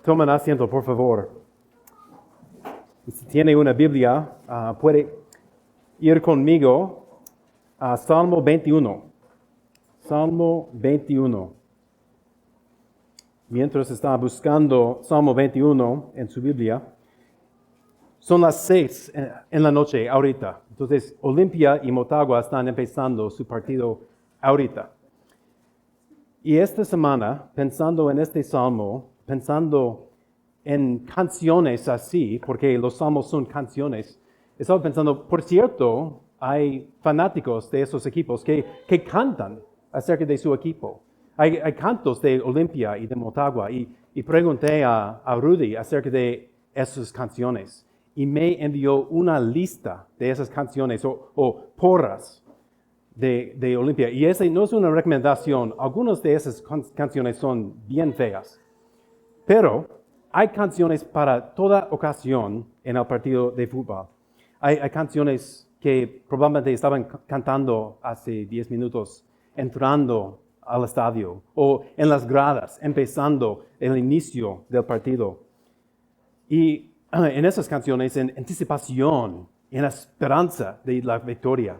Tomen asiento, por favor. Y si tiene una Biblia, puede ir conmigo a Salmo 21. Salmo 21. Mientras está buscando Salmo 21 en su Biblia, son las 6 en la noche ahorita. Entonces, Olimpia y Motagua están empezando su partido ahorita. Y esta semana, pensando en este salmo, pensando en canciones así, porque los salmos son canciones, estaba pensando, por cierto, hay fanáticos de esos equipos que cantan acerca de su equipo. Hay cantos de Olimpia y de Motagua, y pregunté a Rudy acerca de esas canciones, y me envió una lista de esas canciones o porras de Olimpia. Y esa no es una recomendación. Algunas de esas canciones son bien feas. Pero hay canciones para toda ocasión en el partido de fútbol. Hay canciones que probablemente estaban cantando hace 10 minutos, entrando al estadio, o en las gradas, empezando el inicio del partido. Y en esas canciones, en anticipación, en esperanza de la victoria.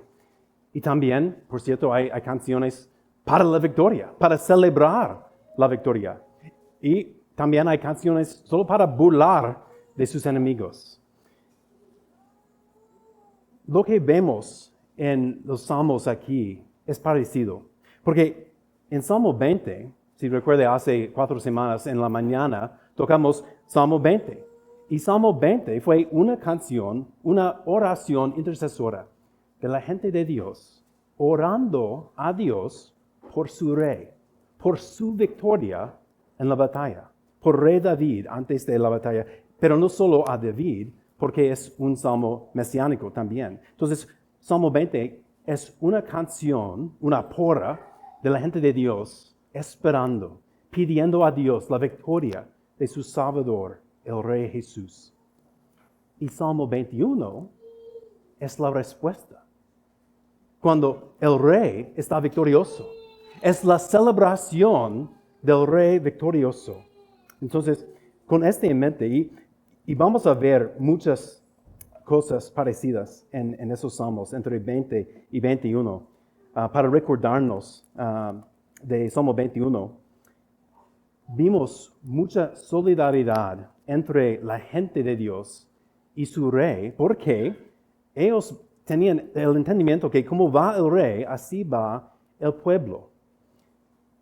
Y también, por cierto, hay canciones para la victoria, para celebrar la victoria. Y también hay canciones solo para burlar de sus enemigos. Lo que vemos en los salmos aquí es parecido. Porque en Salmo 20, si recuerda, hace 4 semanas en la mañana, tocamos Salmo 20. Y Salmo 20 fue una canción, una oración intercesora de la gente de Dios, orando a Dios por su rey, por su victoria en la batalla, por rey David antes de la batalla, pero no solo a David, porque es un salmo mesiánico también. Entonces, Salmo 20 es una canción, una porra de la gente de Dios, esperando, pidiendo a Dios la victoria de su Salvador, el Rey Jesús. Y Salmo 21 es la respuesta. Cuando el Rey está victorioso, es la celebración del Rey victorioso. Entonces, con esto en mente, y vamos a ver muchas cosas parecidas en esos salmos, entre 20 y 21, para recordarnos de Salmo 21, vimos mucha solidaridad entre la gente de Dios y su rey, porque ellos tenían el entendimiento que como va el rey, así va el pueblo.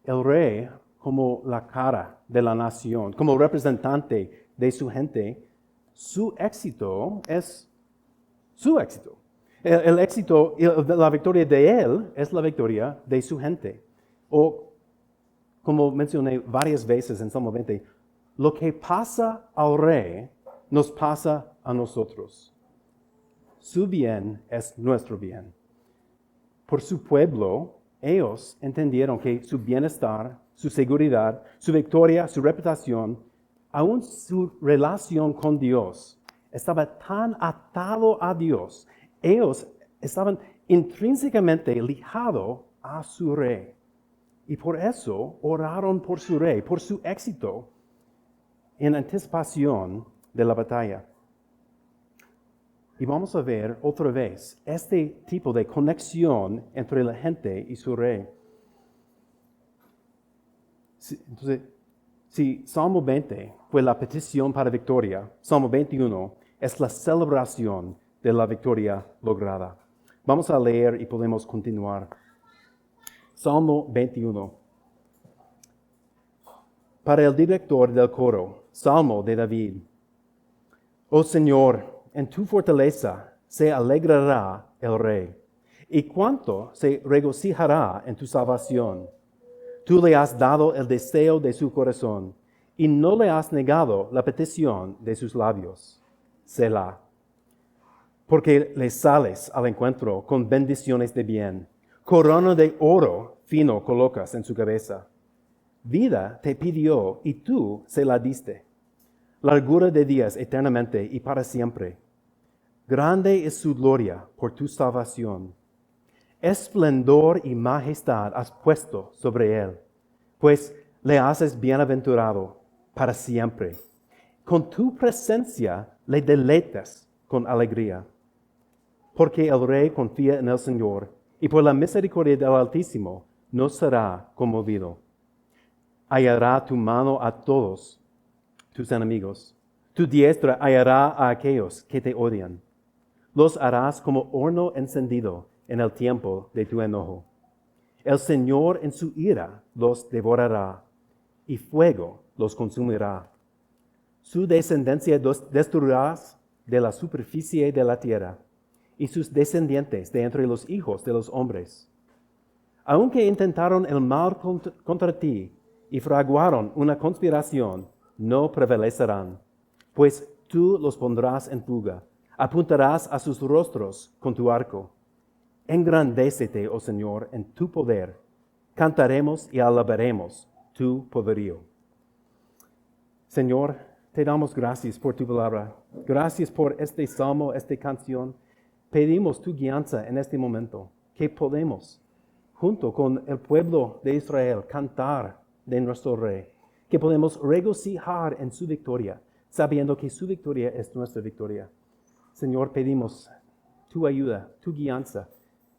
El rey como la cara de la nación, como representante de su gente, su éxito es su éxito. El éxito, la victoria de él es la victoria de su gente. O, como mencioné varias veces en Salmo 20, lo que pasa al rey nos pasa a nosotros. Su bien es nuestro bien. Por su pueblo, ellos entendieron que su bienestar, su seguridad, su victoria, su reputación, aún su relación con Dios, estaba tan atado a Dios. Ellos estaban intrínsecamente ligados a su rey. Y por eso oraron por su rey, por su éxito, en anticipación de la batalla. Y vamos a ver otra vez este tipo de conexión entre la gente y su rey. Entonces, si Salmo 20 fue la petición para victoria, Salmo 21 es la celebración de la victoria lograda. Vamos a leer y podemos continuar. Salmo 21. Para el director del coro, Salmo de David. Oh Señor, en tu fortaleza se alegrará el rey, y cuánto se regocijará en tu salvación. Tú le has dado el deseo de su corazón, y no le has negado la petición de sus labios. Selah. Porque le sales al encuentro con bendiciones de bien. Corona de oro fino colocas en su cabeza. Vida te pidió y tú se la diste. Largura de días eternamente y para siempre. Grande es su gloria por tu salvación. Esplendor y majestad has puesto sobre él, pues le haces bienaventurado para siempre. Con tu presencia le deleitas con alegría. Porque el rey confía en el Señor, y por la misericordia del Altísimo no será conmovido. Hallará tu mano a todos tus enemigos. Tu diestra hallará a aquellos que te odian. Los harás como horno encendido en el tiempo de tu enojo. El Señor en su ira los devorará, y fuego los consumirá. Su descendencia destruirás de la superficie de la tierra, y sus descendientes de entre los hijos de los hombres. Aunque intentaron el mal contra ti y fraguaron una conspiración, no prevalecerán, pues tú los pondrás en fuga, apuntarás a sus rostros con tu arco. Engrandécete, oh Señor, en tu poder. Cantaremos y alabaremos tu poderío. Señor, te damos gracias por tu palabra. Gracias por este salmo, esta canción. Pedimos tu guianza en este momento, que podemos, junto con el pueblo de Israel, cantar de nuestro Rey, que podemos regocijar en su victoria, sabiendo que su victoria es nuestra victoria. Señor, pedimos tu ayuda, tu guianza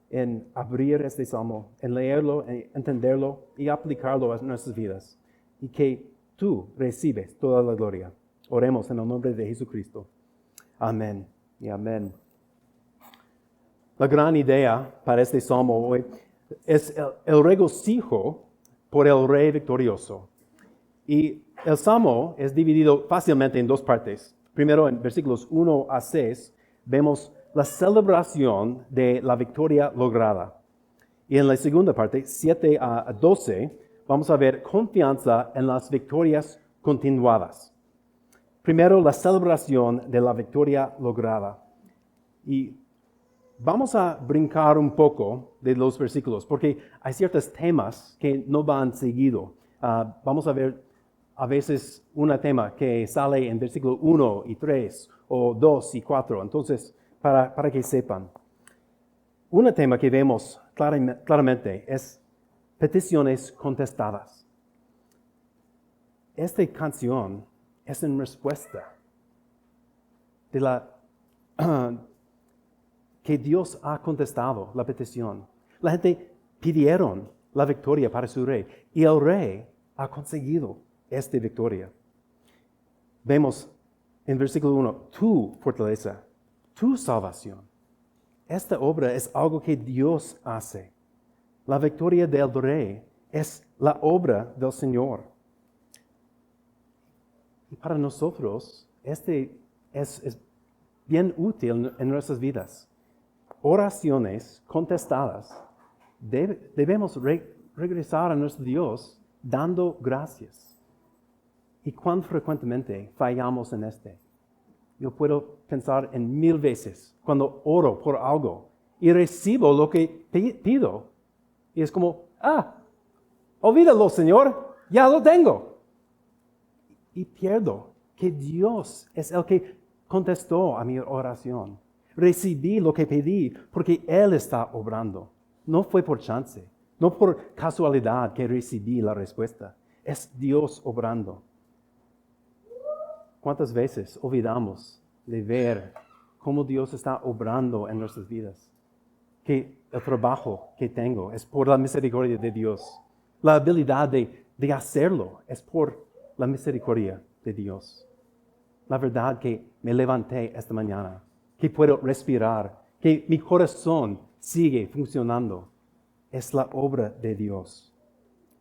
en abrir este salmo, en leerlo, en entenderlo y aplicarlo a nuestras vidas. Y que tú recibes toda la gloria. Oremos en el nombre de Jesucristo. Amén y amén. La gran idea para este salmo hoy es el regocijo por el Rey victorioso. Y el salmo es dividido fácilmente en dos partes. Primero, en versículos 1 a 6, vemos la celebración de la victoria lograda. Y en la segunda parte, 7 a 12, vamos a ver confianza en las victorias continuadas. Primero, la celebración de la victoria lograda. Y vamos a brincar un poco de los versículos, porque hay ciertos temas que no van seguido. Vamos a ver a veces un tema que sale en versículo 1 y 3, o 2 y 4. Entonces, para que sepan. Un tema que vemos claramente es peticiones contestadas. Esta canción es en respuesta de la que Dios ha contestado la petición. La gente pidieron la victoria para su rey y el rey ha conseguido esta victoria. Vemos en versículo 1, tu fortaleza, tu salvación. Esta obra es algo que Dios hace. La victoria del rey es la obra del Señor. Y para nosotros, este es bien útil en nuestras vidas. Oraciones contestadas. Debemos regresar a nuestro Dios dando gracias. ¿Y cuán frecuentemente fallamos en este? Yo puedo pensar en 1000 veces cuando oro por algo y recibo lo que pido. Y es como, olvídalo, Señor, ya lo tengo. Y pierdo que Dios es el que contestó a mi oración. Recibí lo que pedí porque Él está obrando. No fue por chance, no por casualidad que recibí la respuesta. Es Dios obrando. ¿Cuántas veces olvidamos de ver cómo Dios está obrando en nuestras vidas? Que el trabajo que tengo es por la misericordia de Dios. La habilidad de hacerlo es por la misericordia de Dios. La verdad que me levanté esta mañana, que puedo respirar, que mi corazón sigue funcionando, es la obra de Dios.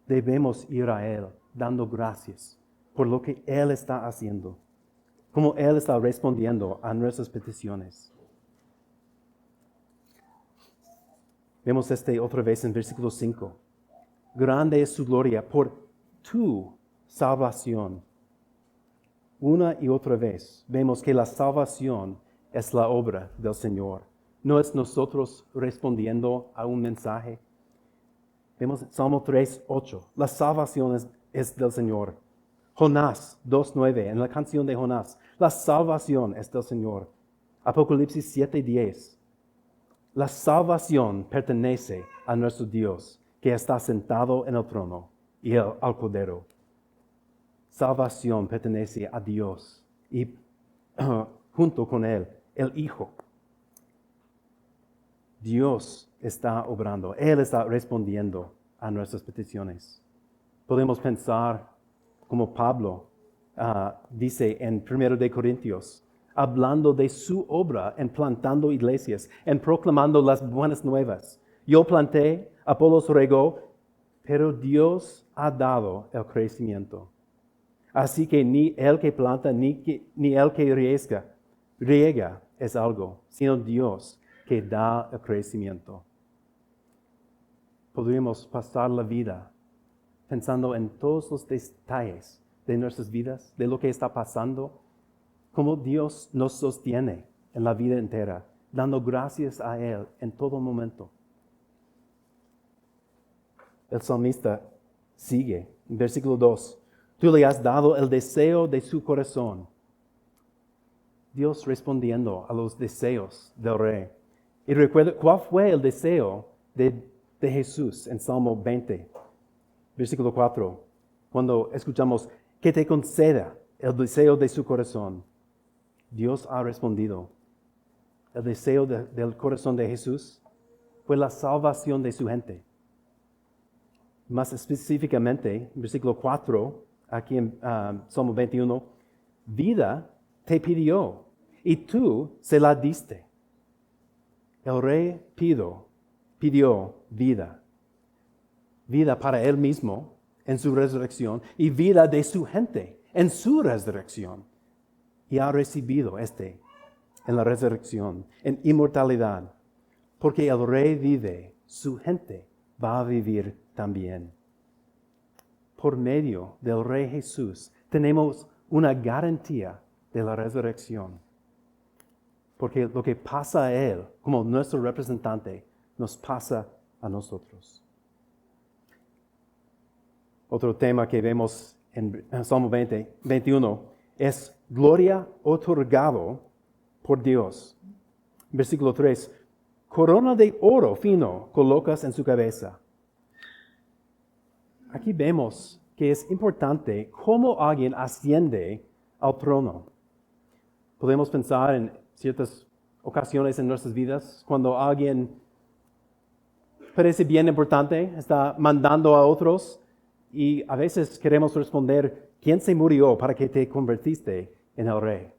Debemos ir a Él dando gracias por lo que Él está haciendo, como Él está respondiendo a nuestras peticiones. Vemos otra vez en versículo 5. Grande es su gloria por tu salvación. Una y otra vez vemos que la salvación es la obra del Señor. No es nosotros respondiendo a un mensaje. Vemos Salmo 3:8. La salvación es del Señor. Jonás 2:9, en la canción de Jonás. La salvación es del Señor. Apocalipsis 7:10. La salvación pertenece a nuestro Dios, que está sentado en el trono y al Cordero. Salvación pertenece a Dios. y junto con Él, el Hijo. Dios está obrando, Él está respondiendo a nuestras peticiones. Podemos pensar como Pablo dice en 1 de Corintios, hablando de su obra en plantando iglesias, en proclamando las buenas nuevas. Yo planté, Apolos regó, pero Dios ha dado el crecimiento. Así que ni el que planta ni el que riega es algo, sino Dios que da el crecimiento. Podríamos pasar la vida pensando en todos los detalles de nuestras vidas, de lo que está pasando, cómo Dios nos sostiene en la vida entera, dando gracias a Él en todo momento. El salmista sigue, en versículo 2, tú le has dado el deseo de su corazón. Dios respondiendo a los deseos del rey. Y recuerda, ¿cuál fue el deseo de Jesús en Salmo 20? Versículo 4, cuando escuchamos que te conceda el deseo de su corazón. Dios ha respondido. El deseo del corazón de Jesús fue la salvación de su gente. Más específicamente, versículo 4, aquí en Salmo 21, vida te pidió y tú se la diste. El rey pidió vida. Vida para él mismo en su resurrección y vida de su gente en su resurrección. Y ha recibido en la resurrección, en inmortalidad. Porque el rey vive, su gente va a vivir también. Por medio del rey Jesús tenemos una garantía de la resurrección. Porque lo que pasa a Él como nuestro representante nos pasa a nosotros. Otro tema que vemos en Salmo 21 es gloria otorgado por Dios. Versículo 3, corona de oro fino colocas en su cabeza. Aquí vemos que es importante cómo alguien asciende al trono. Podemos pensar en ciertas ocasiones en nuestras vidas cuando alguien parece bien importante, está mandando a otros y a veces queremos responder, ¿quién se murió para que te convertiste en el rey?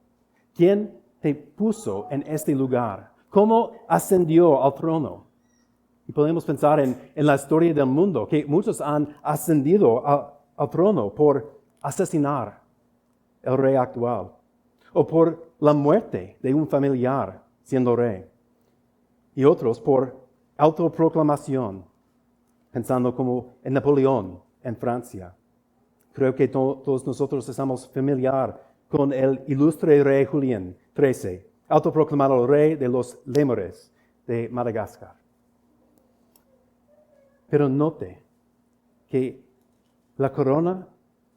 ¿Quién te puso en este lugar? ¿Cómo ascendió al trono? Y podemos pensar en la historia del mundo, que muchos han ascendido al trono por asesinar al rey actual, o por la muerte de un familiar siendo rey, y otros por autoproclamación, pensando como en Napoleón en Francia. Creo que todos nosotros estamos familiares con el ilustre rey Julián XIII, autoproclamado rey de los lémures de Madagascar. Pero note que la corona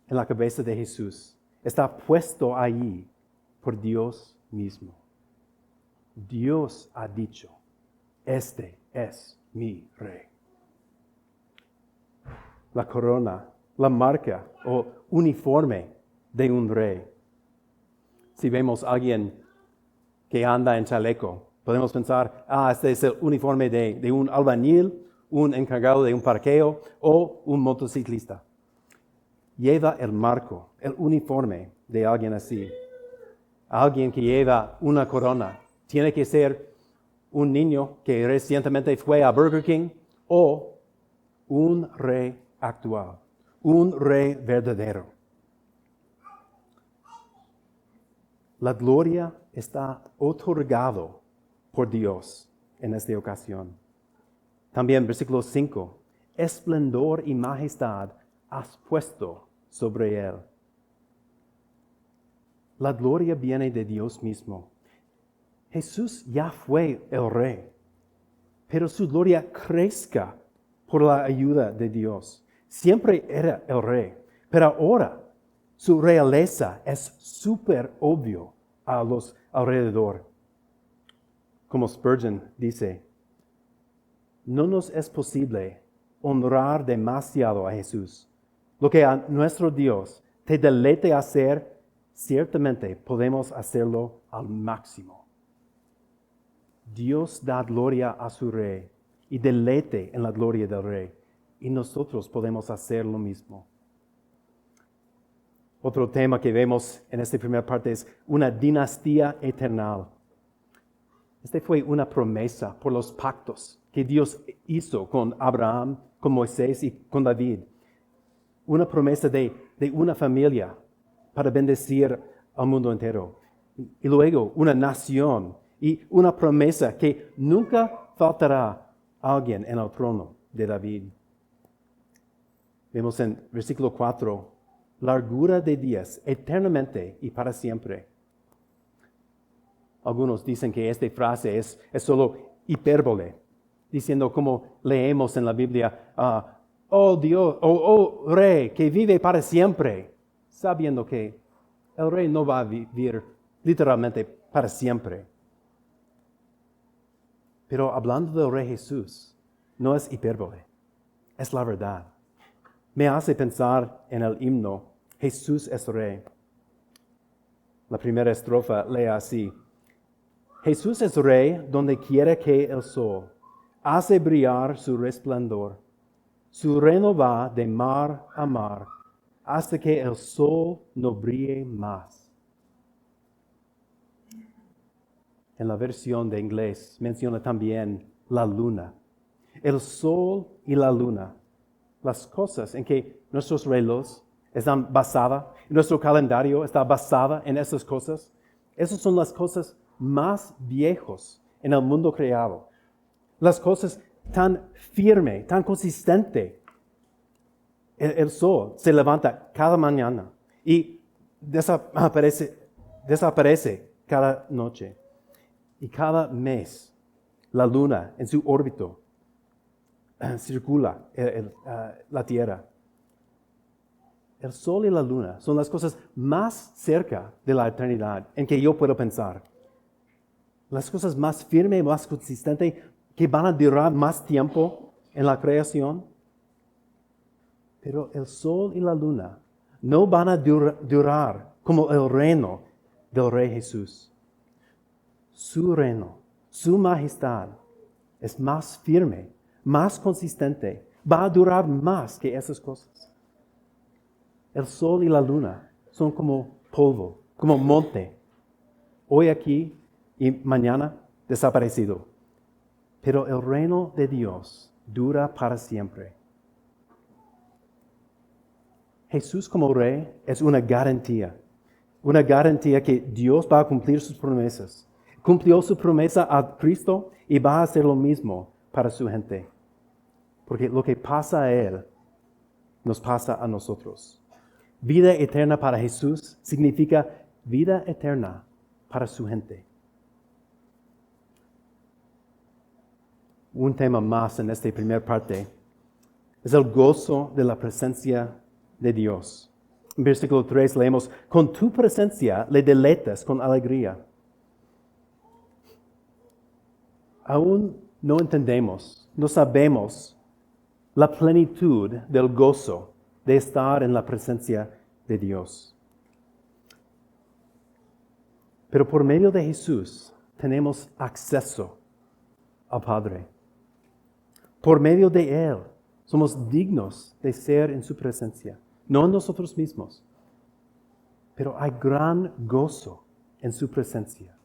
en la cabeza de Jesús está puesto allí por Dios mismo. Dios ha dicho, este es mi rey. La corona, la marca o uniforme de un rey. Si vemos a alguien que anda en chaleco, podemos pensar, este es el uniforme de un albañil, un encargado de un parqueo o un motociclista. Lleva el marco, el uniforme de alguien así. Alguien que lleva una corona. Tiene que ser un niño que recientemente fue a Burger King o un rey actual, un rey verdadero. La gloria está otorgado por Dios en esta ocasión. También versículo 5, esplendor y majestad has puesto sobre él. La gloria viene de Dios mismo. Jesús ya fue el rey, pero su gloria crezca por la ayuda de Dios. Siempre era el rey, pero ahora su realeza es súper obvio a los alrededor. Como Spurgeon dice, no nos es posible honrar demasiado a Jesús. Lo que a nuestro Dios te deleite hacer ciertamente podemos hacerlo al máximo. Dios da gloria a su Rey y deleite en la gloria del Rey, y nosotros podemos hacer lo mismo. Otro tema que vemos en esta primera parte es una dinastía eterna. Esta fue una promesa por los pactos que Dios hizo con Abraham, con Moisés y con David. Una promesa de una familia para bendecir al mundo entero. Y luego una nación y una promesa que nunca faltará alguien en el trono de David. Vemos en versículo 4, largura de días, eternamente y para siempre. Algunos dicen que esta frase es solo hipérbole, diciendo como leemos en la Biblia, oh Dios, oh Rey, que vive para siempre, sabiendo que el Rey no va a vivir literalmente para siempre. Pero hablando del Rey Jesús, no es hipérbole, es la verdad. Me hace pensar en el himno, Jesús es Rey. La primera estrofa lee así: Jesús es Rey donde quiera que el sol hace brillar su resplandor. Su reino va de mar a mar hasta que el sol no brille más. En la versión de inglés menciona también la luna. El sol y la luna, las cosas en que nuestros relojes están basadas, nuestro calendario está basado en esas cosas. Esas son las cosas más viejos en el mundo creado. Las cosas tan firmes, tan consistentes. El sol se levanta cada mañana y desaparece cada noche. Y cada mes la luna en su órbito circula la Tierra. El sol y la luna son las cosas más cerca de la eternidad en que yo puedo pensar. Las cosas más firmes, más consistentes, que van a durar más tiempo en la creación. Pero el sol y la luna no van a durar como el reino del Rey Jesús. Su reino, su majestad es más firme, más consistente, va a durar más que esas cosas. El sol y la luna son como polvo, como monte, hoy aquí y mañana desaparecido. Pero el reino de Dios dura para siempre. Jesús como Rey es una garantía que Dios va a cumplir sus promesas. Cumplió su promesa a Cristo y va a hacer lo mismo para su gente. Porque lo que pasa a Él, nos pasa a nosotros. Vida eterna para Jesús significa vida eterna para su gente. Un tema más en esta primera parte es el gozo de la presencia de Dios. En versículo 3 leemos, con tu presencia le deleitas con alegría. Aún no entendemos, no sabemos la plenitud del gozo de estar en la presencia de Dios. Pero por medio de Jesús tenemos acceso al Padre. Por medio de Él somos dignos de ser en su presencia, no nosotros mismos. Pero hay gran gozo en su presencia.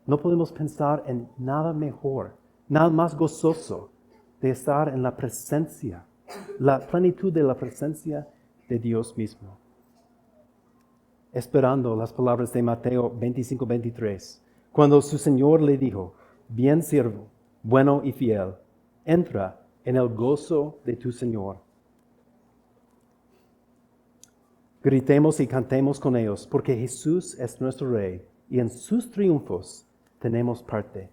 No podemos pensar en nada mejor, nada más gozoso de estar en la presencia, la plenitud de la presencia de Dios mismo. Esperando las palabras de Mateo 25-23, cuando su Señor le dijo, bien siervo, bueno y fiel, entra en el gozo de tu Señor. Gritemos y cantemos con ellos, porque Jesús es nuestro Rey, y en sus triunfos tenemos parte.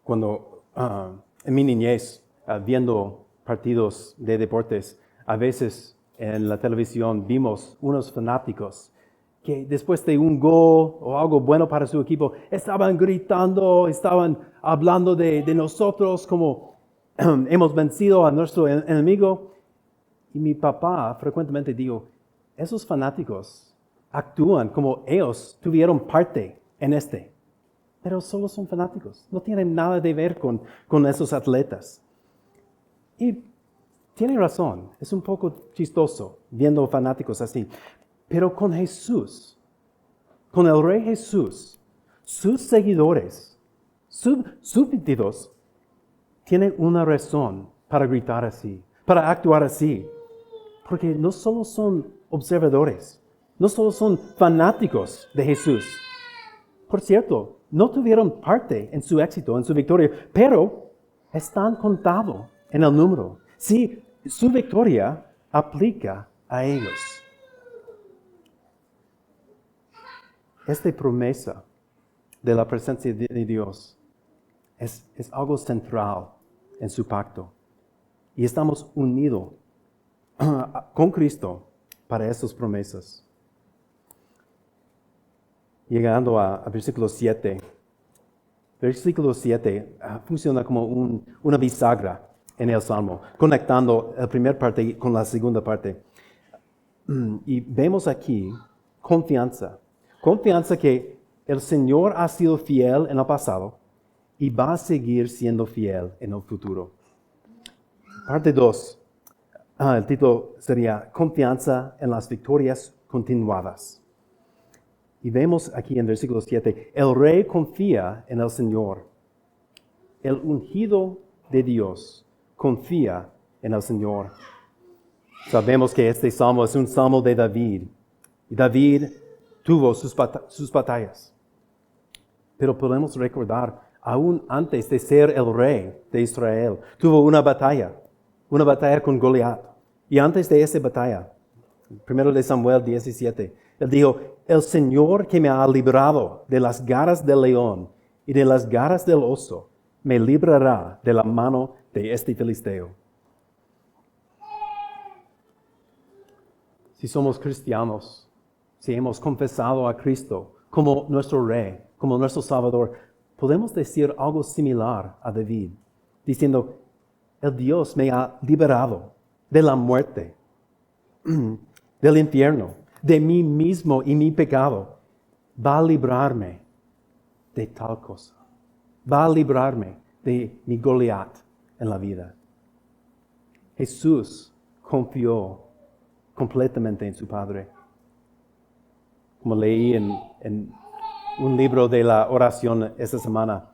Cuando en mi niñez, viendo partidos de deportes, a veces en la televisión vimos unos fanáticos que después de un gol o algo bueno para su equipo, estaban gritando, estaban hablando de nosotros como hemos vencido a nuestro enemigo. Y mi papá frecuentemente dijo, esos fanáticos actúan como ellos tuvieron parte en este. Pero solo son fanáticos, no tienen nada de ver con esos atletas. Y tiene razón, es un poco chistoso viendo fanáticos así. Pero con Jesús, con el Rey Jesús, sus seguidores, sus súbditos, tienen una razón para gritar así, para actuar así. Porque no solo son observadores, no solo son fanáticos de Jesús. Por cierto, no tuvieron parte en su éxito, en su victoria, pero están contados en el número. Sí, su victoria aplica a ellos. Esta promesa de la presencia de Dios es algo central en su pacto. Y estamos unidos con Cristo para estas promesas. Llegando a versículo 7. Versículo 7 funciona como una bisagra en el Salmo, conectando la primera parte con la segunda parte. Y vemos aquí confianza. Confianza que el Señor ha sido fiel en el pasado y va a seguir siendo fiel en el futuro. Parte 2. El título sería Confianza en las victorias continuadas. Y vemos aquí en versículo 7, el rey confía en el Señor. El ungido de Dios confía en el Señor. Sabemos que este salmo es un salmo de David. Y David tuvo sus batallas. Pero podemos recordar, aún antes de ser el rey de Israel, tuvo una batalla con Goliat. Y antes de esa batalla, 1 de Samuel 17, él dijo, el Señor que me ha librado de las garras del león y de las garras del oso, me librará de la mano de este filisteo. Si somos cristianos, si hemos confesado a Cristo como nuestro Rey, como nuestro Salvador, podemos decir algo similar a David, diciendo, el Dios me ha liberado de la muerte, del infierno, de mí mismo y mi pecado. Va a librarme de tal cosa. Va a librarme de mi Goliat en la vida. Jesús confió completamente en su Padre. Como leí en un libro de la oración esta semana,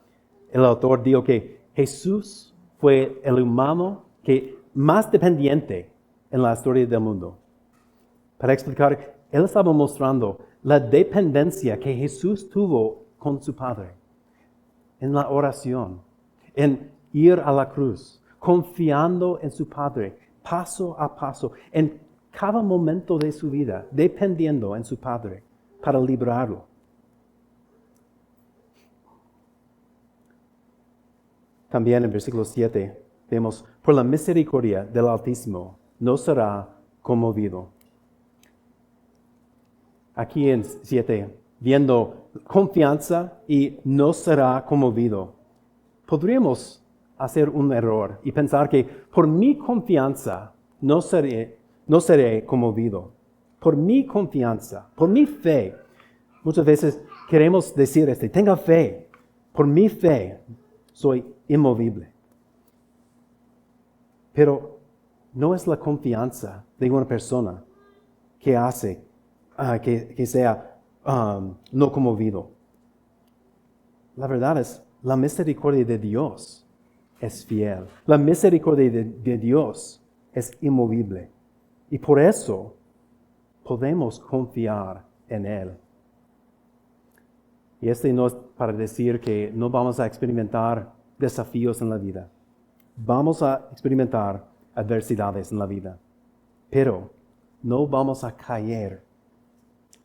el autor dijo que Jesús fue el humano que más dependiente en la historia del mundo. Para explicar, él estaba mostrando la dependencia que Jesús tuvo con su Padre en la oración, en ir a la cruz, confiando en su Padre, paso a paso, en cada momento de su vida, dependiendo en su Padre para librarlo. También en versículo 7 vemos, por la misericordia del Altísimo no será conmovido. Aquí en 7, viendo confianza y no será conmovido, podríamos hacer un error y pensar que por mi confianza no seré conmovido. Por mi confianza, por mi fe. Muchas veces queremos decir tenga fe. Por mi fe soy inmovible. Pero no es la confianza de una persona que hace que sea no conmovido. La verdad es, la misericordia de Dios es fiel. La misericordia de Dios es inmovible. Y por eso podemos confiar en Él. Y no es para decir que no vamos a experimentar desafíos en la vida. Vamos a experimentar adversidades en la vida. Pero no vamos a caer.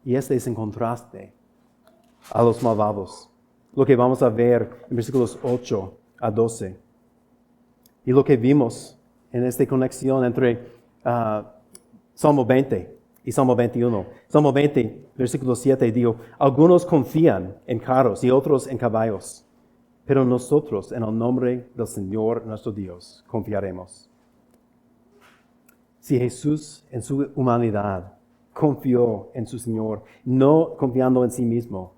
Y es en contraste a los malvados. Lo que vamos a ver en versículos 8 a 12. Y lo que vimos en esta conexión entre Salmo 20 y Salmo 21. Salmo 20, versículo 7 dijo, algunos confían en carros y otros en caballos. pero nosotros en el nombre del Señor nuestro Dios confiaremos. Si Jesús en su humanidad confió en su Señor, no confiando en sí mismo,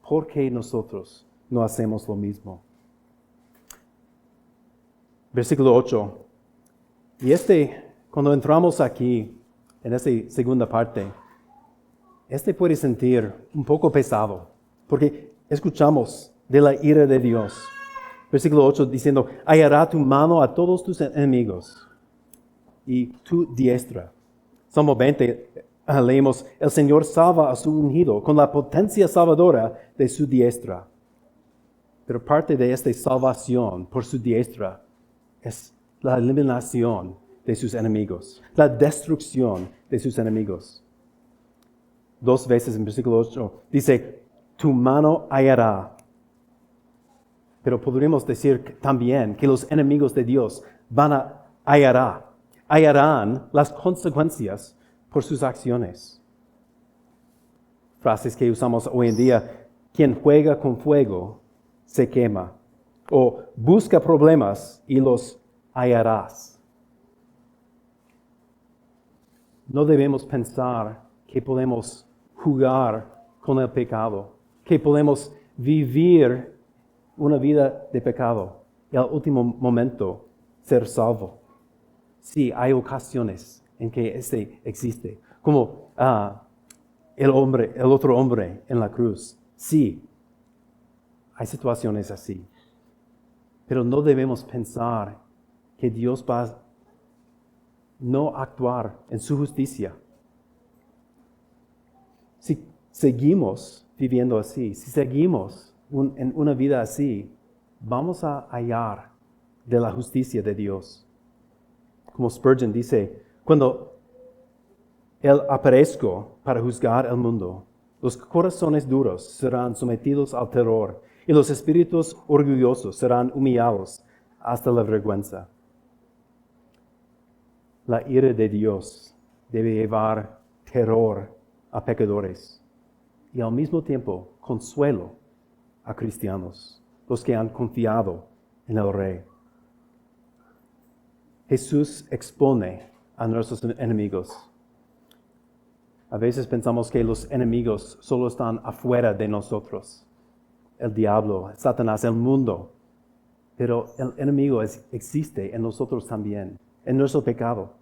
¿por qué nosotros no hacemos lo mismo? Versículo 8. Y cuando entramos aquí, en esta segunda parte, puede sentir un poco pesado, porque escuchamos de la ira de Dios. Versículo 8 diciendo, hallará tu mano a todos tus enemigos y tu diestra. Salmo 20, leemos, el Señor salva a su ungido con la potencia salvadora de su diestra. Pero parte de esta salvación por su diestra es la eliminación de sus enemigos, la destrucción de sus enemigos. 2 veces en versículo 8 dice, tu mano hallará. Pero podríamos decir también que los enemigos de Dios hallarán las consecuencias por sus acciones. Frases que usamos hoy en día, quien juega con fuego se quema, o busca problemas y los hallarás. No debemos pensar que podemos jugar con el pecado, que podemos vivir una vida de pecado y al último momento ser salvo. Sí, hay ocasiones en que existe, como el otro hombre en la cruz. Sí, hay situaciones así. Pero no debemos pensar que Dios va a no actuar en su justicia. Si seguimos viviendo así, si seguimos en una vida así, vamos a hallar de la justicia de Dios. Como Spurgeon dice, cuando Él aparezca para juzgar el mundo, los corazones duros serán sometidos al terror y los espíritus orgullosos serán humillados hasta la vergüenza. La ira de Dios debe llevar terror a pecadores y al mismo tiempo consuelo a cristianos, los que han confiado en el Rey. Jesús expone a nuestros enemigos. A veces pensamos que los enemigos solo están afuera de nosotros. El diablo, Satanás, el mundo. Pero el enemigo existe en nosotros también, en nuestro pecado.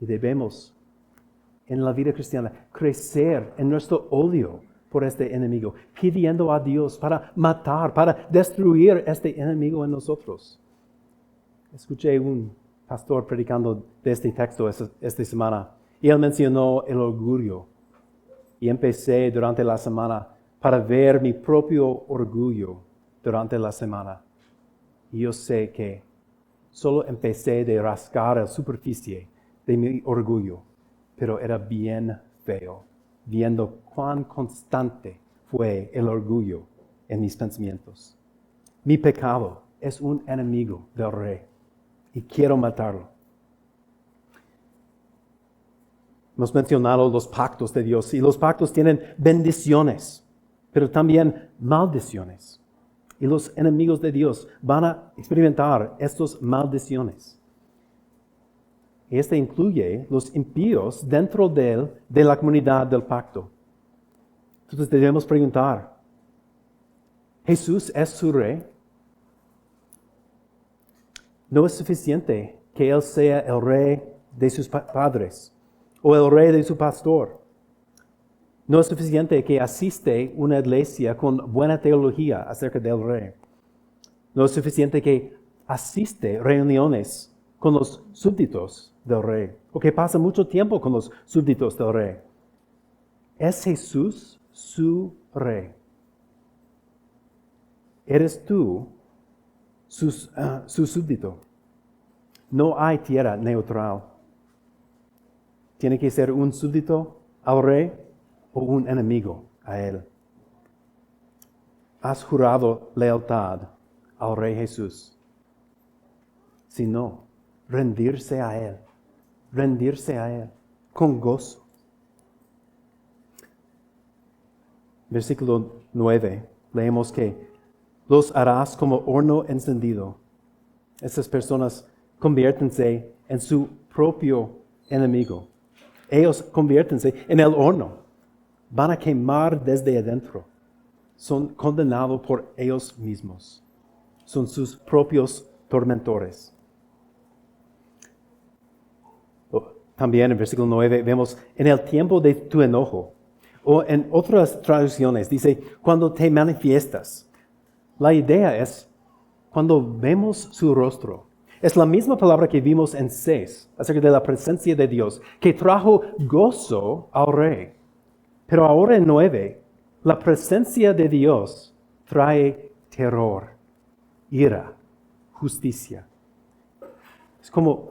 Y debemos, en la vida cristiana, crecer en nuestro odio por este enemigo, pidiendo a Dios para matar, para destruir este enemigo en nosotros. Escuché un pastor predicando de este texto esta semana y él mencionó el orgullo. Y empecé durante la semana para ver mi propio orgullo durante la semana. Y yo sé que solo empecé de rascar la superficie de mi orgullo, pero era bien feo, viendo cuán constante fue el orgullo en mis pensamientos. Mi pecado es un enemigo del Rey y quiero matarlo. Hemos mencionado los pactos de Dios y los pactos tienen bendiciones, pero también maldiciones. Y los enemigos de Dios van a experimentar estas maldiciones. Y incluye los impíos dentro de la comunidad del pacto. Entonces debemos preguntar, ¿Jesús es su Rey? No es suficiente que Él sea el Rey de sus padres o el Rey de su pastor. No es suficiente que asiste a una iglesia con buena teología acerca del Rey. No es suficiente que asiste a reuniones con los súbditos del Rey, o que pasa mucho tiempo con los súbditos del Rey. ¿Es Jesús su Rey? ¿Eres tú su súbdito? No hay tierra neutral. Tiene que ser un súbdito al Rey o un enemigo a Él. ¿Has jurado lealtad al Rey Jesús? Si no, rendirse a Él con gozo. Versículo 9, leemos que los harás como horno encendido. Estas personas conviértense en su propio enemigo. Ellos conviértense en el horno. Van a quemar desde adentro. Son condenados por ellos mismos. Son sus propios tormentores. También en versículo 9 vemos, en el tiempo de tu enojo. O en otras traducciones dice, cuando te manifiestas. La idea es, cuando vemos su rostro. Es la misma palabra que vimos en 6, acerca de la presencia de Dios, que trajo gozo al rey. Pero ahora en 9, la presencia de Dios trae terror, ira, justicia. Es como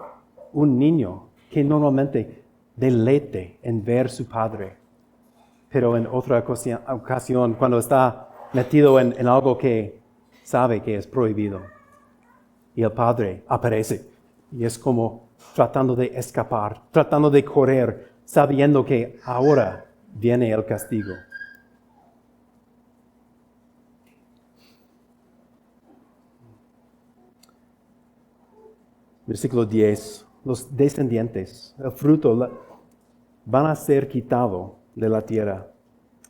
un niño que normalmente deleite en ver su padre. Pero en otra ocasión, cuando está metido en algo que sabe que es prohibido, y el padre aparece, y es como tratando de escapar, tratando de correr, sabiendo que ahora viene el castigo. Versículo 10. Los descendientes, el fruto, van a ser quitados de la tierra.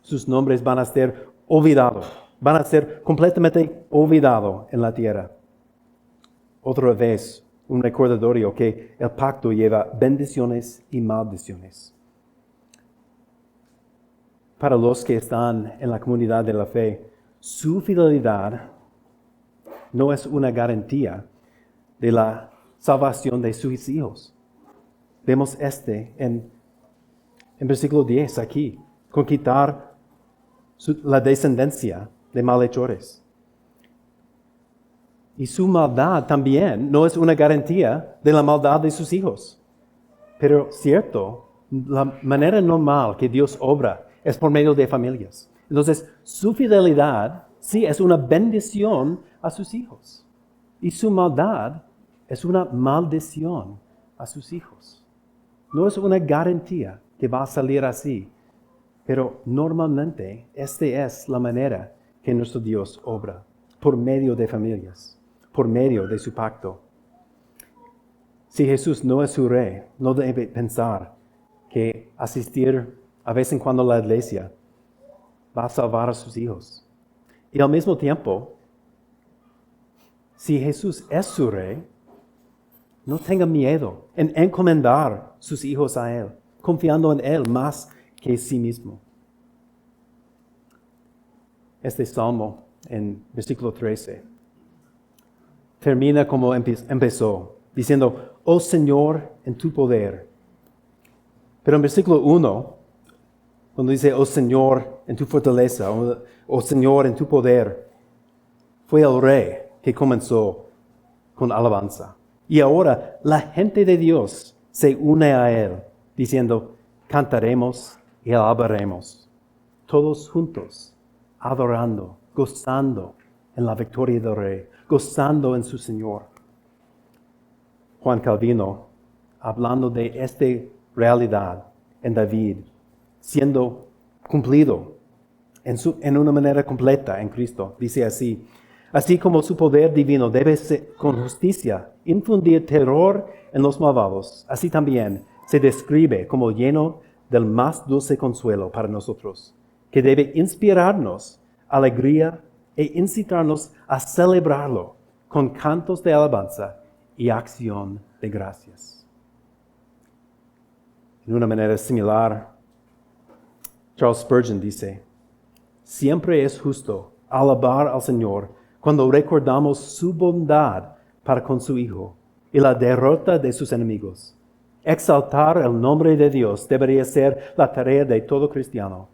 Sus nombres van a ser olvidados. Van a ser completamente olvidados en la tierra. Otra vez, un recordatorio que el pacto lleva bendiciones y maldiciones. Para los que están en la comunidad de la fe, su fidelidad no es una garantía de la salvación de sus hijos. Vemos en versículo 10 aquí, con quitar la descendencia de malhechores. Y su maldad también no es una garantía de la maldad de sus hijos. Pero cierto, la manera normal que Dios obra es por medio de familias. Entonces, su fidelidad sí es una bendición a sus hijos. Y su maldad es una maldición a sus hijos. No es una garantía que va a salir así, pero normalmente esta es la manera que nuestro Dios obra, por medio de familias, por medio de su pacto. Si Jesús no es su rey, no debe pensar que asistir a vez en cuando a la iglesia va a salvar a sus hijos. Y al mismo tiempo, si Jesús es su rey, no tenga miedo en encomendar sus hijos a Él, confiando en Él más que en sí mismo. Este salmo, en versículo 13, termina como empezó, diciendo, oh Señor, en tu poder. Pero en versículo 1, cuando dice, oh Señor, en tu fortaleza, oh Señor, en tu poder, fue el rey que comenzó con alabanza. Y ahora la gente de Dios se une a Él, diciendo, cantaremos y alabaremos. Todos juntos, adorando, gozando en la victoria del Rey, gozando en su Señor. Juan Calvino, hablando de esta realidad en David, siendo cumplido en una manera completa en Cristo, dice así, así como su poder divino debe ser, con justicia infundir terror en los malvados, así también se describe como lleno del más dulce consuelo para nosotros, que debe inspirarnos alegría e incitarnos a celebrarlo con cantos de alabanza y acción de gracias. En una manera similar, Charles Spurgeon dice, siempre es justo alabar al Señor cuando recordamos su bondad para con su Hijo y la derrota de sus enemigos. Exaltar el nombre de Dios debería ser la tarea de todo cristiano.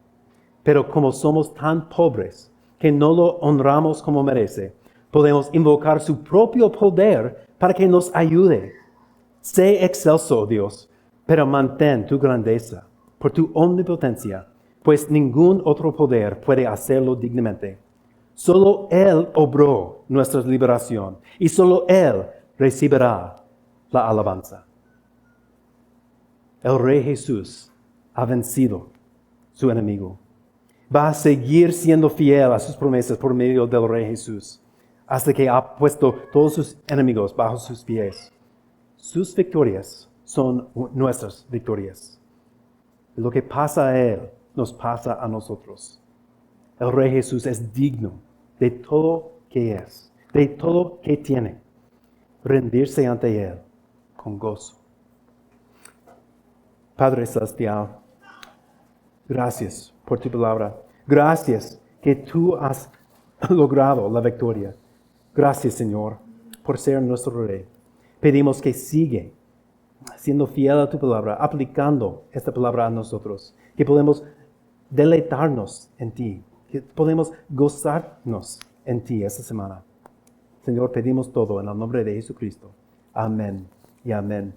Pero como somos tan pobres que no lo honramos como merece, podemos invocar su propio poder para que nos ayude. Sé excelso, oh Dios, pero mantén tu grandeza por tu omnipotencia, pues ningún otro poder puede hacerlo dignamente. Solo Él obró nuestra liberación y solo Él recibirá la alabanza. El Rey Jesús ha vencido su enemigo. Va a seguir siendo fiel a sus promesas por medio del Rey Jesús. hasta que ha puesto todos sus enemigos bajo sus pies. Sus victorias son nuestras victorias. Lo que pasa a Él nos pasa a nosotros. El Rey Jesús es digno de todo que es, de todo que tiene. Rendirse ante Él con gozo. Padre Celestial, gracias por tu palabra. Gracias que tú has logrado la victoria. Gracias, Señor, por ser nuestro Rey. Pedimos que sigue siendo fiel a tu palabra, aplicando esta palabra a nosotros, que podemos deleitarnos en ti, que podemos gozarnos en ti esta semana. Señor, pedimos todo en el nombre de Jesucristo. Amén y amén.